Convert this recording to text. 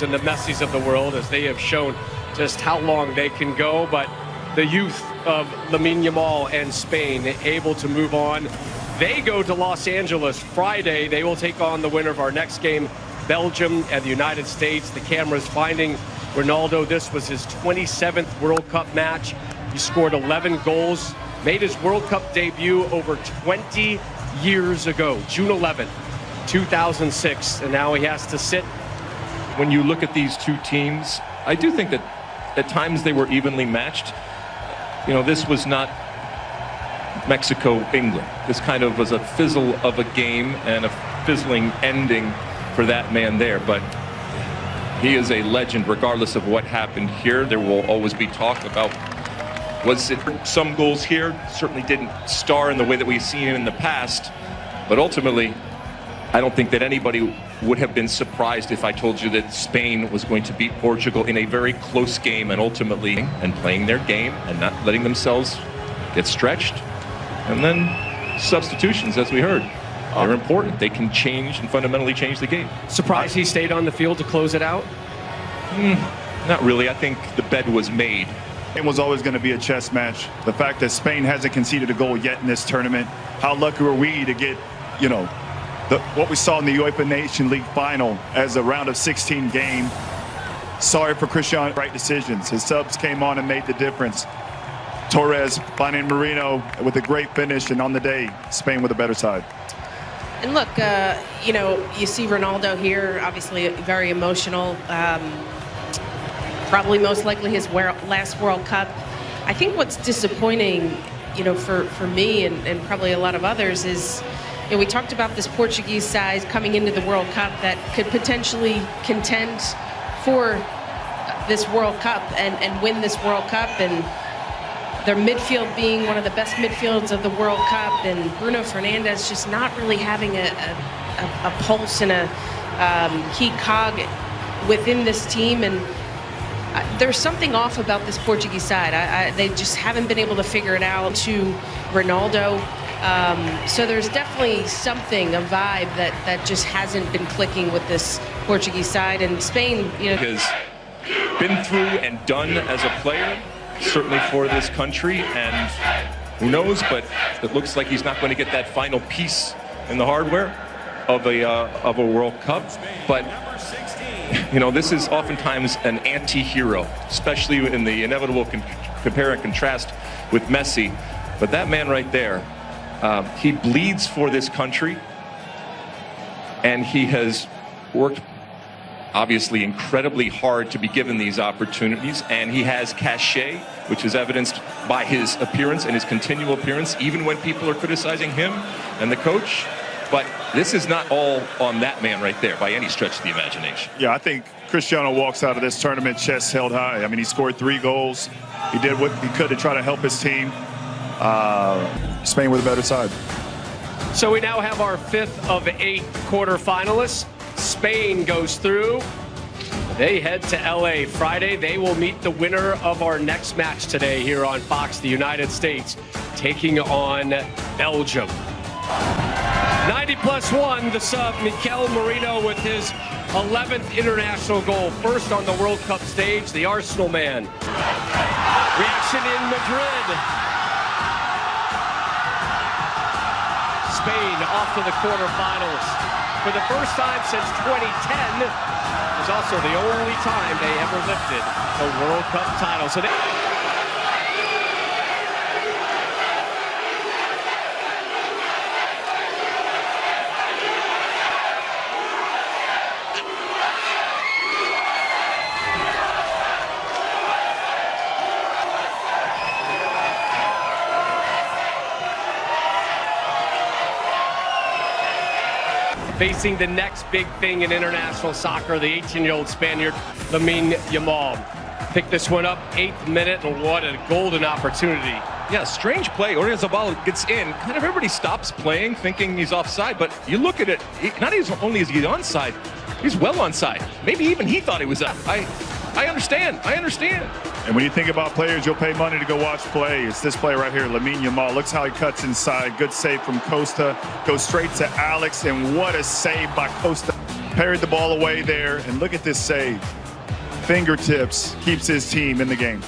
and the Messis of the world, as they have shown just how long they can go. But the youth of Lamine Yamal and Spain able to move on. They go to Los Angeles Friday. They will take on the winner of our next game, Belgium and the United States. The camera's finding Ronaldo. This was his 27th World Cup match. He scored 11 goals, made his World Cup debut over 20 years ago, June 11, 2006, and now he has to sit. When you look at these two teams, I do think that at times they were evenly matched. You know, this was not Mexico-England. This kind of was a fizzle of a game and a fizzling ending for that man there, but he is a legend regardless of what happened here. There will always be talk about, was it some goals here? Certainly didn't star in the way that we've seen him in the past, but ultimately I don't think that anybody would have been surprised if I told you that Spain was going to beat Portugal in a very close game, and ultimately and playing their game and not letting themselves get stretched. And then substitutions, as we heard, they're important. They can change and fundamentally change the game. Surprised he stayed on the field to close it out? Not really. I think the bed was made. It was always going to be a chess match. The fact that Spain hasn't conceded a goal yet in this tournament, how lucky were we to get, you know, what we saw in the UEFA Nation League final as a round of 16 game. Sorry for Cristiano, right decisions. His subs came on and made the difference. Torres, finding Marino with a great finish, and on the day, Spain with a better side. And look, you know, you see Ronaldo here, obviously very emotional. Probably most likely his last World Cup. I think what's disappointing, you know, for me and probably a lot of others is, you know, we talked about this Portuguese side coming into the World Cup that could potentially contend for this World Cup and win this World Cup, and their midfield being one of the best midfields of the World Cup, and Bruno Fernandes just not really having a pulse and a key cog within this team. And there's something off about this Portuguese side. They just haven't been able to figure it out to Ronaldo. So there's definitely something, a vibe that just hasn't been clicking with this Portuguese side. And Spain, you know, has been through and done as a player, certainly for this country, and who knows, but it looks like he's not going to get that final piece in the hardware of a World Cup. But you know, this is oftentimes an anti-hero, especially in the inevitable compare and contrast with Messi. But that man right there, he bleeds for this country, and he has worked obviously incredibly hard to be given these opportunities, and he has cachet, which is evidenced by his appearance and his continual appearance, even when people are criticizing him and the coach. But this is not all on that man right there by any stretch of the imagination. Yeah, I think Cristiano walks out of this tournament chest held high. I mean, he scored 3 goals. He did what he could to try to help his team. Spain with a better side. So we now have our 5th of 8 quarterfinalists. Spain goes through. They head to LA Friday. They will meet the winner of our next match today here on Fox, the United States, taking on Belgium. 90+1, the sub, Mikel Merino with his 11th international goal. First on the World Cup stage, the Arsenal man. Reaction in Madrid. Spain off to the quarterfinals. For the first time since 2010, it was also the only time they ever lifted the World Cup title. So facing the next big thing in international soccer, the 18-year-old Spaniard, Lamine Yamal. Picked this one up, 8th minute, and what a golden opportunity. Yeah, strange play. Oyarzabal gets in. Kind of everybody stops playing, thinking he's offside, but you look at it, not only is he onside, he's well onside. Maybe even he thought he was up. I understand. And when you think about players you'll pay money to go watch play, it's this play right here, Lamine Yamal. Looks how he cuts inside. Good save from Costa. Goes straight to Alex, and what a save by Costa. parried the ball away there, and look at this save. Fingertips keeps his team in the game.